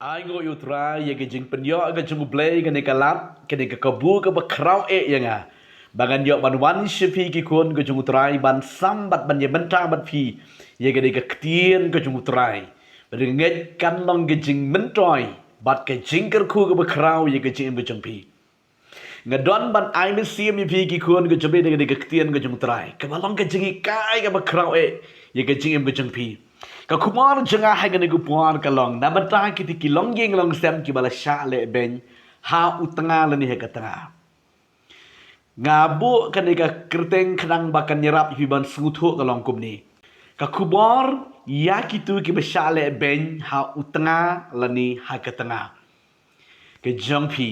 Ai ngo yutra ye ke jing penyo ke jing blay ke ne kalat ke ne kabu ke bakrau yanga bangan yo ban wan shipi ki kun ke jing utrai ban sambat ban ye mentang bat phi ye ke ne ke ktien ke jing utrai beringet kan long ke jing mentoy bat ke jing ker khu ke bakrau ye ke jing bujung phi ngadon ban ai me sim mi phi ki kun ke jbe ne ke ktien ke jing utrai ke balong ke jing kai ke bakrau ye ke jing bujung phi ka kumar janga hagan ku puan kalong na bata kiti kilong yeng long sem ki bala sha le ben ha utanga le ni hekatanga ngabu kan ka kerteng khnang bakan nyerap hi ban suthu kalong kumni ka kumar ya kitu ki basha le ben ha utanga le ni hakatanga ke jangpi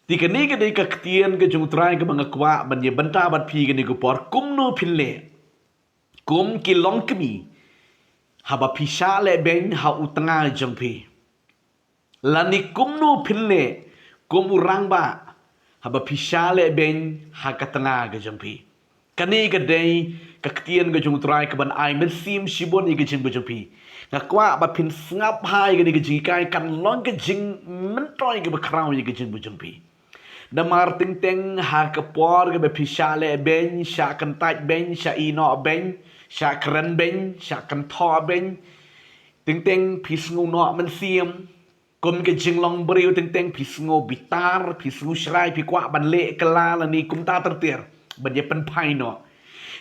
ti ka ni ka dei ka ktien ke jungtrai ke bangakwa ban ye banta bat phi ke ni ku por kumnu phille kum kilong kmi haba pisha le ben ha utanga jangpi lani kumnu pille kum urang ba haba pisha le ben ha katanga ga jangpi kani ga dei ka ktien ga jung trai ka ban ai men sim shibon i ga jing jangpi ga kwa ba pin ngap hai ga ni ga jing kai kan long ga jing men toi ga ba krau i ga jing jangpi na mar ting teng ha ka por ga ba pisha le ben sha kan tai ben sha i no ben sha kran ben sha kan tho ben ting teng pisngu no man siam kum ke jing long briu ting teng pisngu bitar pisngu shrai pi kwa ban le kala la ni kum ta tertir ban ye pen pai no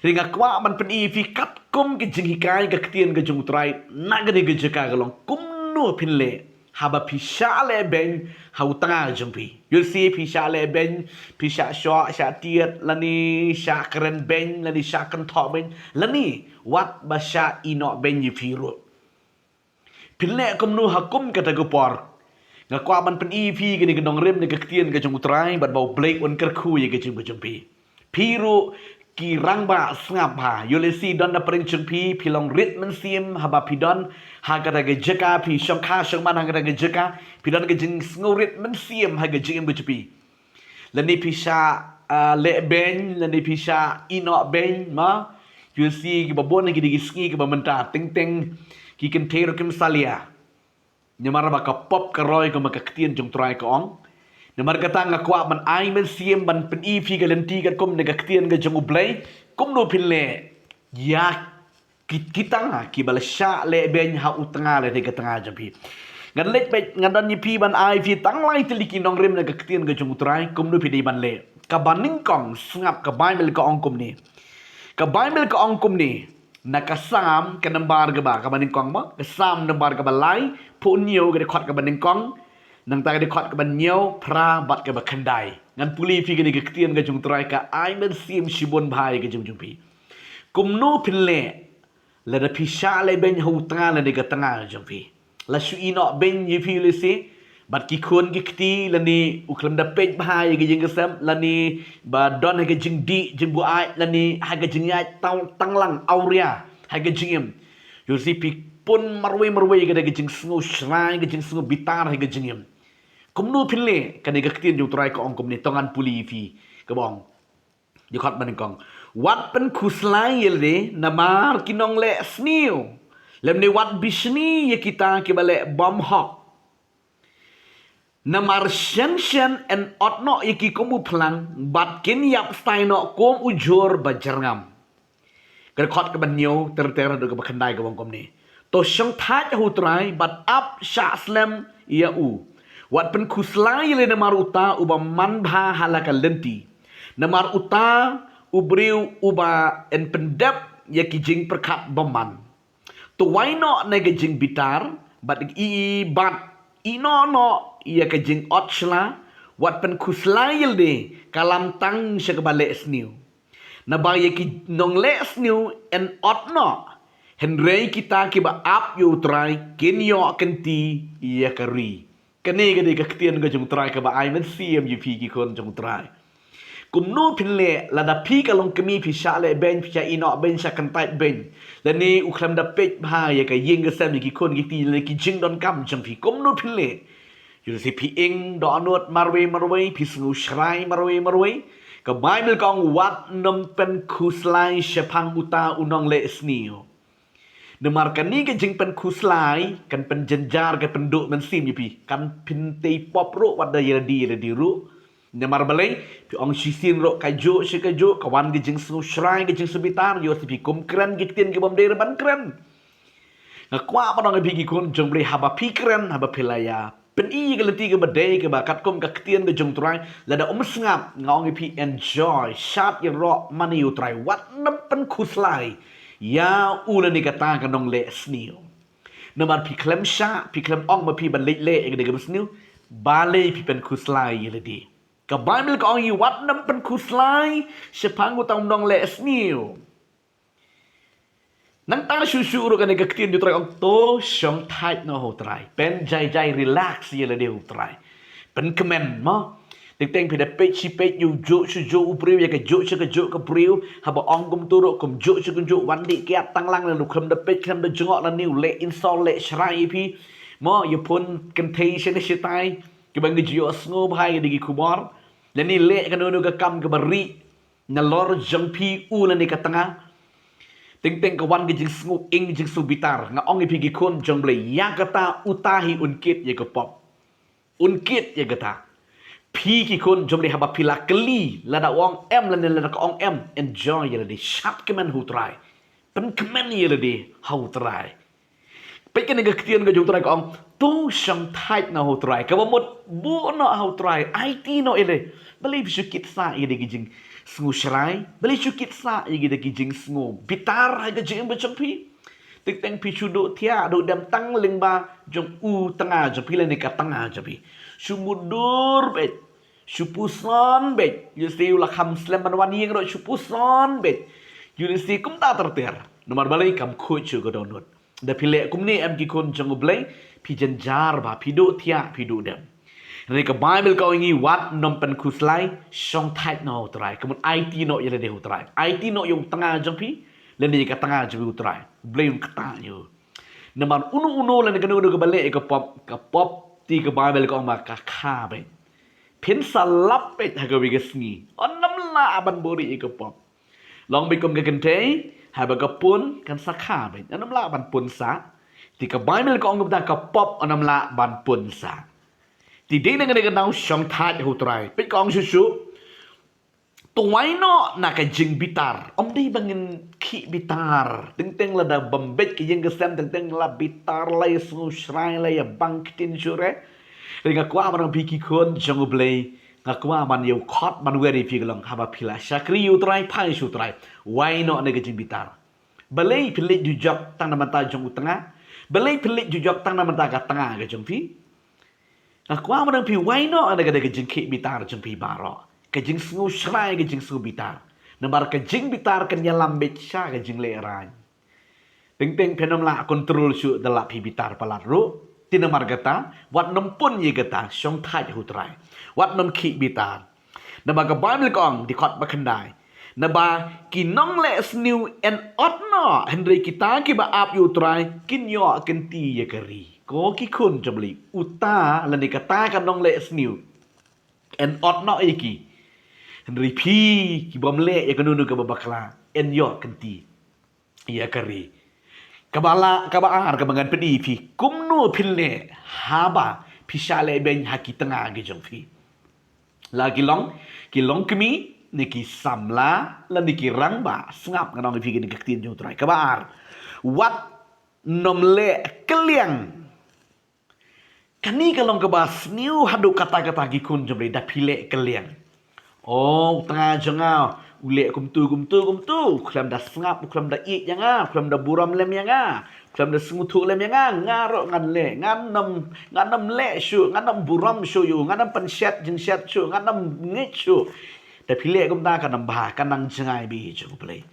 ringa kwa man pen i fi kat kum ke jing hikai ke ktien ke jung trai na ga ni ke jeka ga long kum no pin le haba pisha le ben ha utanga jumpi you'll see pisha le ben pisha sho sha tiet la ni sha kren ben la ni sha kan tho ben la ni wat ba sha ino ben yi firu Pilek kumnu hakum kata gupor. Ngakwa man pen EP gini gedong rem ni kektien ke jung utrai bat bau blake on kerku ye ke jung bujumpi. Piru ki rangba sngap ha. Yolesi don na pering jumpi pilong ritmen sim haba pidon ha kata ke jeka pi shong ka shong man ha kata ke jeka pidon ke jing sngo ritmen sim ha ke jing bujumpi. Lani pisha le ben lani pisha ino ben ma. Yolesi ki babon ki digi sngi ki bamenta ting ting ki kentero kim salia nyamara baka pop karoy ko makaktian jong try ko ong nyamar kata ngakwa man ai men siem ban pen i fi galenti kat kom negaktian ga jong ublay kom no pinle ya kitanga ki balasha le ben ha utanga le de katanga japi ngan lek bet ngadan ni pi ban ai fi tang lai tiliki nong rem negaktian ga jong try kom no pi de ban le ka baning kong sngap ka bible ko ong kom ni ka bible ko ong kom ni nakasam ke nembar ke ba ka baning kong ma kasam nembar ke balai pu nyo ke khot ke baning kong nang ta ke khot ke ban nyo pra bat ke ba khandai ngan puli fi ke ni ke tien ke jung trai ka ai men sim shibon bhai ke jung pi kum no pille la da pisha le ben hu tanga le ke tanga jung pi la shu ino ben yi fi le si bat ki khon ki kti la ni uklam da pej bhai ke jing kesam la ni ba don ke jing di jing bu ai la ni ha ke jing ai tang lang auria ha ke jing em you see pi pun marwe ke jing sngu shrai ke jing sngu bitar ha ke jing em kum nu pille ka ni ke ktin ju trai ko ong kum ni tongan puli fi ke bong di khot ban kong wat pen khuslai yel de namar kinong le sniu lem ni wat bishni ye kita ke bale bom hok namar shen en otno iki komu plang bat kin yap stai no kom ujur bajarngam kan khot ke banyo ter do ke bakhandai ke bongkom ni to shong tha hu trai bat up sha slam ya u wat pen khuslai le namar uta uba man bha halaka lenti namar uta ubriu uba en pendep ya ki jing perkat boman to why not nege jing bitar bat i bat ino no ia ke jing otshla wat pen khuslail de kalam tang shakbale sniu na ba ye ki nong le sniu en otno henrei kita ki ba ap yu trai kin yo kenti ia kari kene ke de ktien ga jung trai ka ba ai men siem yu pi ki kon jung trai kum no pinle la da pi ka long kemi pi sha le ben pi ino ben sha kan pai ben la ni u khlam da pej bha ye ka yeng ga sam ki kon ki ti le ki jing don kam jang pi kum no pinle you see pi ing do anot marwe pi snu shrai marwe ka bible kong wat nom pen khuslai shapang uta unong le snio Namarkan ni ke jing pen kuslai kan pen jenjar ke penduk men sim pi kan pinte pop ro wada yedi ru namar balai pi ong sisin ro kajo si kajo kawan ke jing snu shrai ke jing sebitar yo si pi kum kran ke tien ke bom de ban kran ngakwa pa dong pi ki kun jong ble haba pi kran haba pilaya pen i ke leti ke badai ke bakat kum ka tien ke jong trai lada sngap ngong pi enjoy shat ye ro mani u trai wat nam pen kuslai ya ulan ni kata kanong le sniu namar pi klem sha pi klem ong ma pi ban le le ke de sniu bale pi pen kuslai ye ledi ka bible ka ong yi wat nam pen kuslai sepang utang dong le sniu nang ta shu shu ro kan ke tin du trai ong to shong thai no ho trai pen jai jai relax ye ledi ho trai pen kemen mo Teng pada page si page you juk su juk upriu ya ke juk ke priu haba ong kum turuk kum juk wandi ke tang lang lu kham da page kham da jengok la niu le install le shrai pi mo you pun contation si tai ke bang ji osngo bhai di kubor le ni le kan nu ke kam ke bari na lor jeng pi u la ni ka tanga teng ke wan ke jing sngu ing jing su bitar nga ong pi gi kun jeng ble ya kata utahi unkit ye ke pop unkit ye kata Pi ki kun jom haba pila keli lada wong em lada ka ong em enjoy ye ladi shat kemen hu try pen kemen ye ladi hu try pe ken ga ktien ga jom try ka ong tu sham thai na hu try ka mot bu no hu try it no ele beli bisu kit sa ye de gijing sngu shrai beli su kit sa ye de gijing sngu bitar ha ga jing ba chong pi tik teng pi chu do thia do dam tang ling ba jom u tanga jom pi le ni ka tanga jabi Sumudur bet. Supuson bet. You see ula kam slam ban wan yeng ro supuson bet. You see kum ta terter. Nomor balai kam coach ko download. Da pile kum ni am ki kun jang blai pi jenjar ba pi do tia pi do dem. Ni ka Bible ka ngi wat nom pen kuslai song thai no trai. Kamun IT no yele de trai. IT no yung tengah jang pi. Len ni ka tengah jang trai. Blai yung kata yo. Nomor uno len ka no ka balai ka pop ti ke Bible ko ma ka kha be pin salap be ha ga wigesni on nam la ban bori ke pop long be kom ke kente ha ba ka pun kan sa kha be nam la ban pun sa ti ke Bible ko ngum ta ka pop on nam la ban pun sa ti ding nang ke nau shong tha hu trai pe kong su su tuai no na ka jing bitar om dei bangin ki bitar teng la da bambet ki jing gesem teng la bitar la yesu shrai la ya bank tin jure ringa kwa man bi ki kon jong blei ngakwa man yu khot man weri pi galong haba pila shakri yu trai pai su trai wai no na ka jing bitar balei pilit ju jok tang na mata jong utanga balei pilit ju jok tang na mata ka tanga ka jong pi ngakwa man pi wai no na ka jing ki bitar jong pi baro kajing sngu shrai kajing sngu bitar nambar kajing bitar kan yalam becha kajing leran teng penom la kontrol su dala pi bitar palat ru tinamar gata wat nempun ye gata shong thai hutrai wat nom ki bitar naba ka Bible kong di khot bakandai naba ki nong le sniu en otno henry kita ki ba ap yu trai kin yo kin ti ye kari ko ki kun jabli uta la ni kata kan nong le sniu en otno iki Henry P. Ki bom le ya kanunu ka babakla en yo kenti ya kari kabala kabaar ka bangan pedi pi kumnu philne haba phishale ben haki tanga gi jong phi la kilong kmi ni ki samla la ni ki rangba sngap nganong pi ni kaktin jong trai kabaar wat nomle keliang kani kalong kabas niu hadu kata-kata gi kun jom da phile keliang Oh, tengah jengau. Ulek kumtu. Kelam dah sengap, kelam dah ik yang kelam dah buram lem yang kelam dah sengutuk lem yang ngarok ngan le, nganam le syu, nganam buram syu yu, nganam pensyat jeng syat syu, nganam ngit syu. Tapi le kum ta kanam bah, kanang jengai bi jeng play.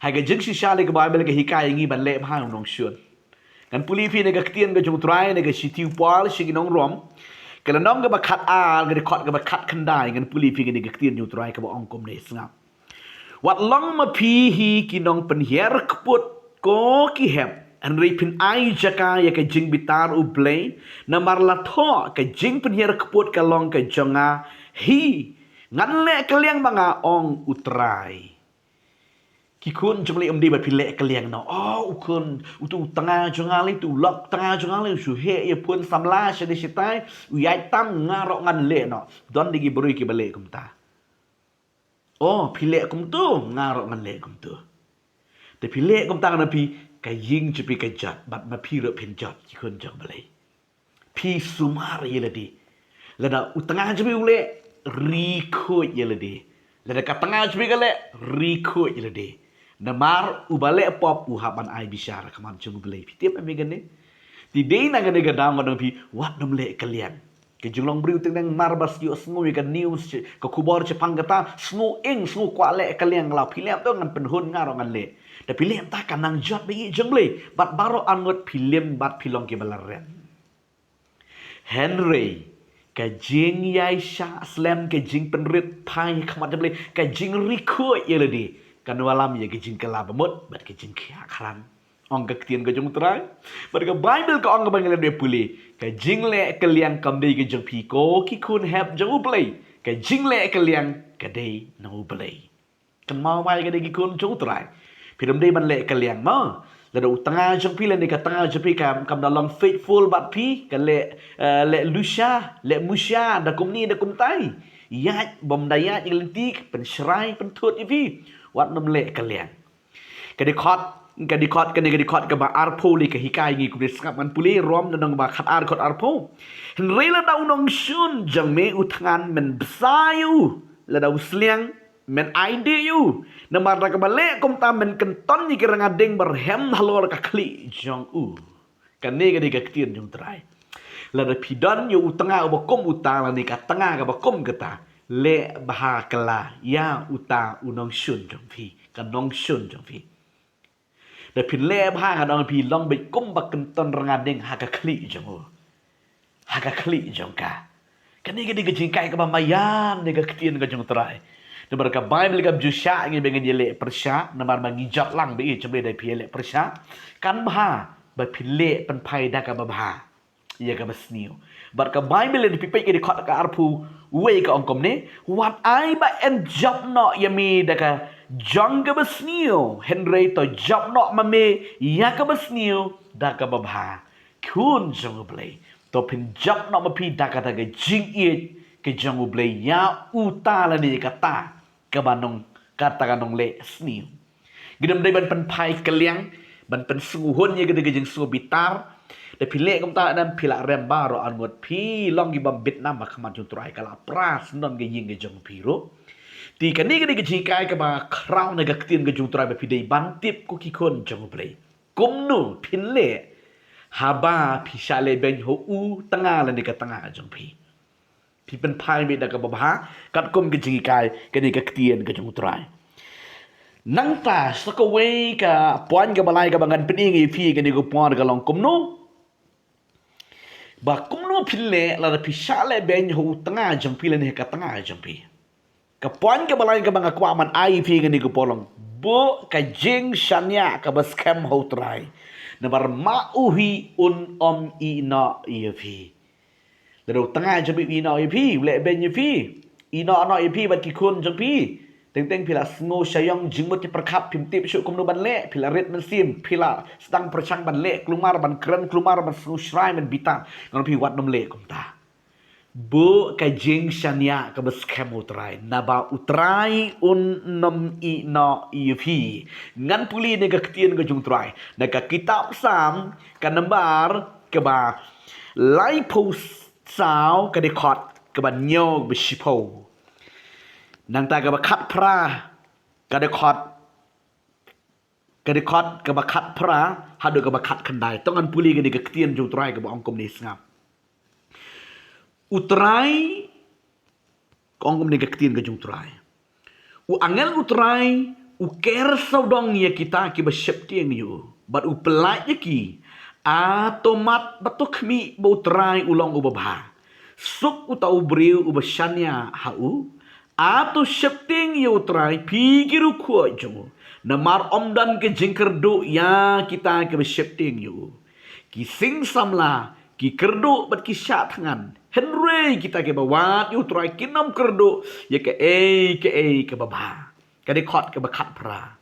Hai ga jeng si syale ke Bible ke hikai ngi ban le bha nong syun. Kan puli fi ne ga ktien ga jong trai ne ga sitiu pal sigi nong rom. Kalau nong ke bakat al ke dekot ke bakat kendai kan puli pi ke ni gaktin yu trai ke ba ongkom ne sngap wat long ma pi hi ki nong penhier keput ko ki hep an ri pin ai jaka ya ke jing bitar u blei na mar la tho ke jing penhier keput ke long ke jonga hi ngan le ke liang banga ong utrai Kikun jumli umdi bat pilek kaliang no. Oh ukun utu tengah jungali tu lok tengah jungali su he ye pun samla shade shitai uyai tam ngarok ngan le no. Don digi berui ki balik kumta. Oh pilek kum tu ngarok ngan le kum tu. Te pilek kum tang na pi ka ying chupi ka jat bat ma pi ro pen jat kikun jang balai. Pi sumar ye ladi. Lada utengah chupi ule riko ye ladi. Lada ka tengah chupi kale riko ye ladi. Namar ubale pop uhapan ai bisyara kaman chung belai tiap ame gane ti dei na gane gadang ngodong pi wat nom le kalian ke junglong briu teng mar bas yo sngu ye kan news ke kubor che panggata sngu ing sngu kwa le kalian la pilem to ngan penhun ngaro ngan le da pilem ta kanang jot be jungle bat baro angot pilem bat pilong ke balaren Henry ke jing yai sha slam ke jing penrit pai kamat belai ke jing riko ye ledi kan walam ya kejing kala bemut bat kejing kia karan ong ka ketian ka jung trai bat ka bible ka ong ka bangale de puli ka jing le kaliang kam dei ka jung pi ko ki kun hep jung play ka jing le kaliang ka dei no play kan mau mai ka dei ki kun jung trai pidam dei ban le kaliang ma la do tengah jung pi le ni ka tengah jung pi kam dalam faithful bat pi ka le lusha le musha da kum ni da kum tai ya bom daya yang lentik penserai pentut ipi wat nom le kalian kadikot kadikot ka ba arpo li ka hikai ngi kubis ngap man puli rom nang ba khat ar khot arpo henry la dau nong shun jang me utngan men besayu la dau sliang men ide yu namar ka ba le kom ta men kenton ni kiranga ding berhem halor ka kli jong u kan ne ka dikaktir jong trai la da pidon yu utanga ba kom uta la ni ka tanga ka ba kom kata le baha kala ya uta unong shun jong pi kan nong shun jong pi da pin le baha ka nong pi long be kum ba kan ton ranga ding ha ka kli jong ha ka kli jong ka kan ni ga di ga jing kai ka ba mayan ni ga ktien ga jong trai da bar ka bible ga jusha ngi be ngi le persha na mar ma ngi jot lang be chebe da pi le persha kan baha ba pin le pan pai da ka ba baha ia ka basniu bar ka bible le pi pe ke di khot ka arpu Wei ka ongkom ni wat ai ba en job no yami daka jong ka basnio Henry to job no mame ya ka basnio daka babha kun jong blai to pin job no mapi daka daga jing it ke jong blai ya uta la ni kata ka banong kata kanong le snio gidam dai ban pen pai kaliang ban pen sunguhun ye gede jing su bitar da pilek kom ta dan pila remba ro angot pi long gi bam Vietnam ma khaman jung trai kala pras non ge ying ge jong piro ti kan ni ge ji kai ka ba kraw na ga ktien ge jung trai ba pi dei ban tip ku ki kon jong play kum nu pin le haba pi shale ben ho u tanga la ni ka tanga jong pi pi pen pai me da ka ba ha kat kum ge ji kai ge ni ga ktien ge jung trai nang ta sakaway ka puan ka balay ka bangan peningi fi ge ni go puan ka long kum nu ba kumno pille la da pisale ben ho tengah jang pile ne ka tengah jang pi ka pon ka balai ka banga kwa man ai pi ngani ko polong bo ka jing shanya ka bas kem ho trai na bar ma uhi un i na i pi la do tengah jang pi na i pi le ben i pi i na i pi ba ki kun jang pi teng pila sngo sayong jingmut perkap pimtip syuk kumno ban le pila red men sim pila sedang percang ban le klumar ban keren klumar ban sngo shrai ban bita ngono pi wat nom le kumta bu ka jing shania ka bas kem utrai na ba utrai un nom i na i pi ngan puli ne ka ktien ka jung trai na ka kitab sam ka nambar ka ba lai post sao ka de khot ka ba nyog be shipo nang ta ka ba khat pra ka de khot ka ba khat pra ha do ka ba khat khandai tong an puli ka ni ka ktien jung trai ka ba ong kom ni ngap utrai kong kom ni ka ktien ka jung trai u angel utrai u ker saudong ya kita ki ba shep tieng yu bat u pelai ya ki atomat batuk mi ba utrai ulong u ba suk u ta u briu u ba shanya ha u ato shepting yu utrai pigiru ko jung namar omdan ke jingkerdu ya kita ke ba shepting yu ki sing samla ki kerdu bat ki shat tangan Henry kita ke bawat yu trai kinam kerdu ya ke ba ka de khot ke ba khat pra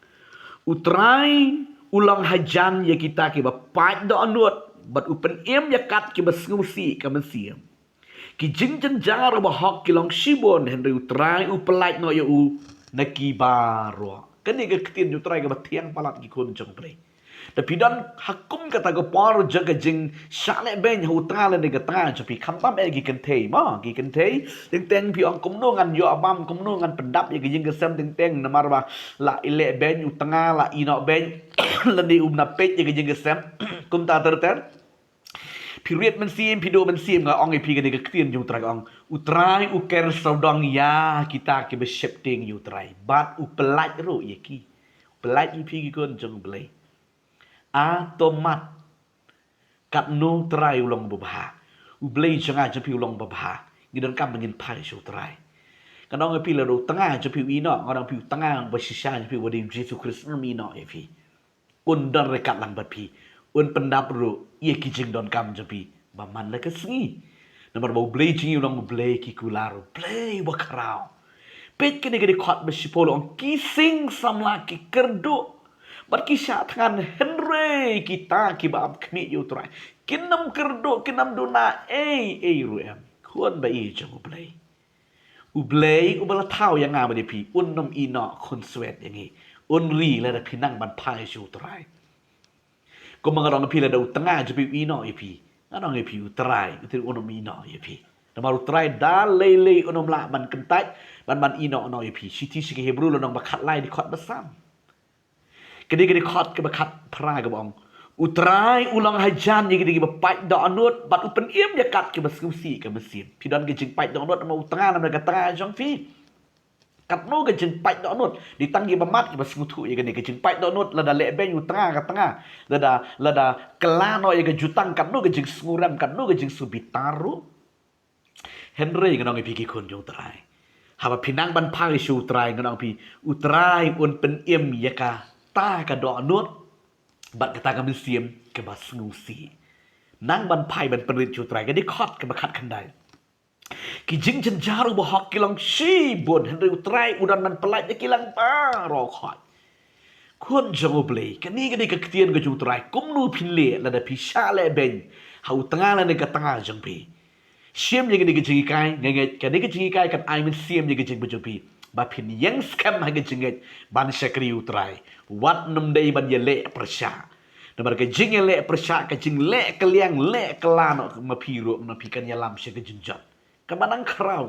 Utrai ulang hajan ya kita ki ba pai do anut bat upen ya kat ki ba sngsi ka mensiam. Ki jingjan jar ba hok ki long shibon henry utrai upelait no ya naki baro. Kani ga ketin utrai ga ba tiang palat ki kun jong pre. Tapi dan hakum kata ga par jaga jing shale ben utrai le ga ta japi khampam gi kentei ma gi kentei teng pi ong kumno ngan yo abam kumno ngan pendap ya gi jing ga sem teng namar ba la ile ben utanga la ino ben lani na pet ya gi jing ga sem kum ta ter period men sim pido men sim nga ong pi ga ga ktien ju tra ong utrai uker saudang ya kita ke be shifting utrai bat upelaj ro ye ki pelaj pi gi kon jong blai automat kat no trai ulong babha ublei changa japi ulong babha ngidon kam ngin pai shu trai kanong pi la do tanga japi ino ngorang pi tanga ba shisha japi wadi Jesu Kristus mi no epi un don rekat lang bat pi un pendap ru ye ki jing don kam japi ba man la ka sngi nomor ba ublei jing ulong ublei ki kularo blei ba karao pet kene gede khot ba shipolo on ki sing samla ki kerdo bat kisah tangan Henry kita kibab kni utrai kinam kerdo kinam duna ruem kuan bai jang ublei ubala tau yang ngam de pi unnam ino kun swet yang ni unri la da pinang ban pai shu utrai ko mangarong pi la da tengah je pi ino pi anong pi utrai itu unnam ino pi nama utrai da lele unnam la ban kentai ban ino no pi siti sike hebrew lo nong bakat lai di khot basam kedi khot ke bakat pra ke bong utrai ulang hajan ye kedi bapai do anut bat upen iem ya kat ke baskusi ke mesin pidon ke jing pai do anut ma utanga na ga tanga jong fi kat no ke jing pai do anut ditanggi bamat ke baskutu ye ke jing pai do anut la da le ben utanga ka tanga la da kelano ye ke jutang kat no ke jing suram kat no ke jing subitaru Henry nganong pi ki kun jong trai haba pinang ban pai shu trai nganong pi utrai un pen iem ya ka ta ka do anut bat kata ka misiem ke bas ngusi nang ban pai ban perit chu trai ka di khot ke bakat khandai ki jing chen jaru bo hok kilang shi bon henry utrai udan man pelaj ke kilang pa ro khot kun jong oblei kani ka di ka ktien ka chu trai kum nu phin le la da pi sha le ben hau tanga la ne ka tanga jong pi siem ye ka di ka jing kai nge ka di ka jing kai kan ai min siem ye ka jing bu pi ba phin yang skam ha ka jinget ban sakri utrai wat num dei ban ye le persha nomor ke jing ye le persha ka jing le keliang le kelano ma piro na pikan ya lam se ke jinjat ka banang krau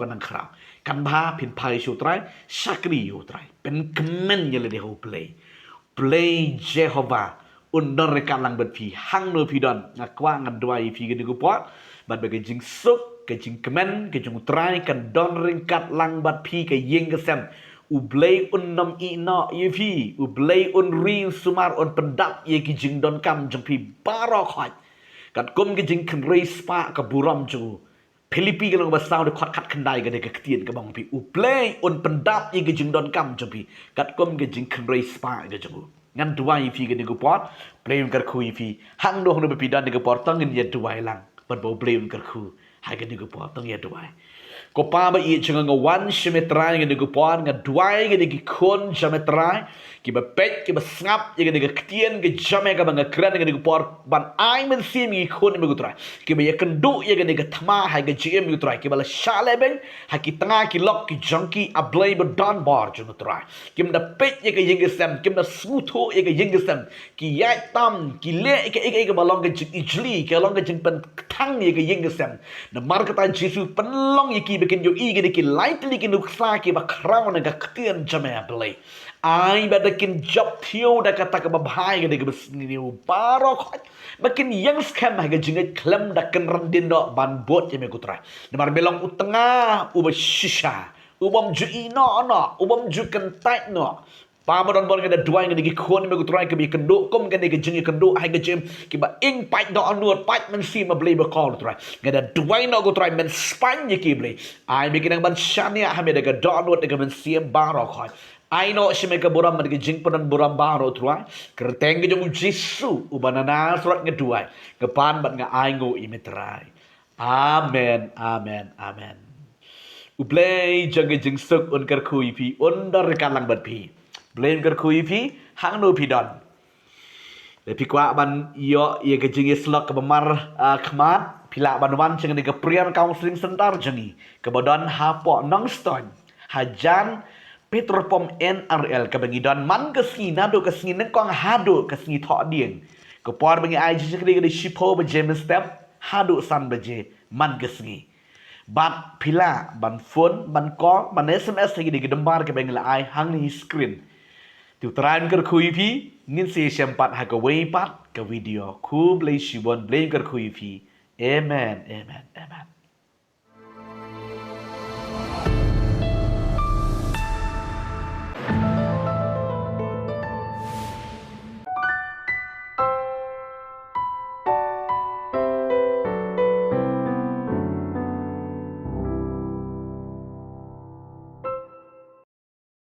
kan ba phin pai shu utrai sakri utrai pen kemen ye le de ho play Jehovah undor rekan lang bet pi hang no pi don ngakwa ngadwai pi ke ku pot ban ba ke jing suk ke jing kemen ke jing utrai kan don ringkat lang bat pi ke yeng ke sem ublei unnam ino yepi ublei unri sumar on pendap ye ki jing don kam jong pi baro khot kat kum ki jing kan rei spa ka buram ju Filipi ke long basau de khot khat khandai ke de ke tien ke bang pi ublei un pendap ye ki jing don kam jong pi kat kum ki jing kan rei spa ke jong ngan duai pi ke de ku pot blame kar khu pi hang do no pi dan de ku pot tang in ye duai lang but bo blame kar khu hai ke de ku pot tang ye duai ko pa ba i chunga nga wan shimetrai nga de ku pot nga duai ke de ki kon shimetrai ki ba pet ki ba snap ye ke de ktien ke jame ka ba nga kran nga de ku pot ban ai men sim ki kon me ku trai ki ba ye kendu ye ke de thma hai ke gm ku trai ki ba la shale ben ha ki tanga ki lok ki junkie a blay ba don bar ju trai kim da pet ye ke yeng sem kim da smutho ye ke yeng sem ki ya tam ki le ke ba long ke ijli ke long ke jing pen thang ye ke yeng sem na mar ka ta jesu pen long ye ki bikin yo i ke lightly ki nuksa ki ba crown ga ktien jame blay ai ba da kin job thio da kata ka ba bhai ke de ni baro khot makin yang scam ha ga jinget klem da kan randin do ban bot ye me kutrai na mar belong utanga u ba shisha ubam ju ino no ubam ju kan tai no pa ma don bon ga da duai ga gi kon me kutrai ke bi kendo kom ga de ga jingi kendo hai ga jem ki ba ing pai do anuot pai men si ma blay ba call trai ga da duai no kutrai men span ye ki blay ai me kinang ban shania ha me da ga do anuot ga men si baro khot I know si mereka buram mereka jing penan buram baro tuai kerteng ke jong jisu ubanana surat ngeduai kepan bat nga aingo imetrai amen amen amen ublei jang jing suk un kerkui pi undar kalang bat pi Blame ker kui pi hang no pi don. Le pi kwa ban yo ye ke jingi slok ke bemar khmat pila ban wan cheng ni ke prian counseling center jengi ke bodon ha po nong ston hajan Petropom NRL ke bengi don man ke sni nado ke sni neng kong hado ke sni thok dien ke por bengi ai ji ke di shipo be James step hado san beje man ke sni bat pila ban phone ban call ban SMS lagi di gedembar ke bengi la ai hang ni screen tu tran ker kui pi ngin se sempat ha ke wei pat ke video ku blai shibon blai ker kui pi amen amen amen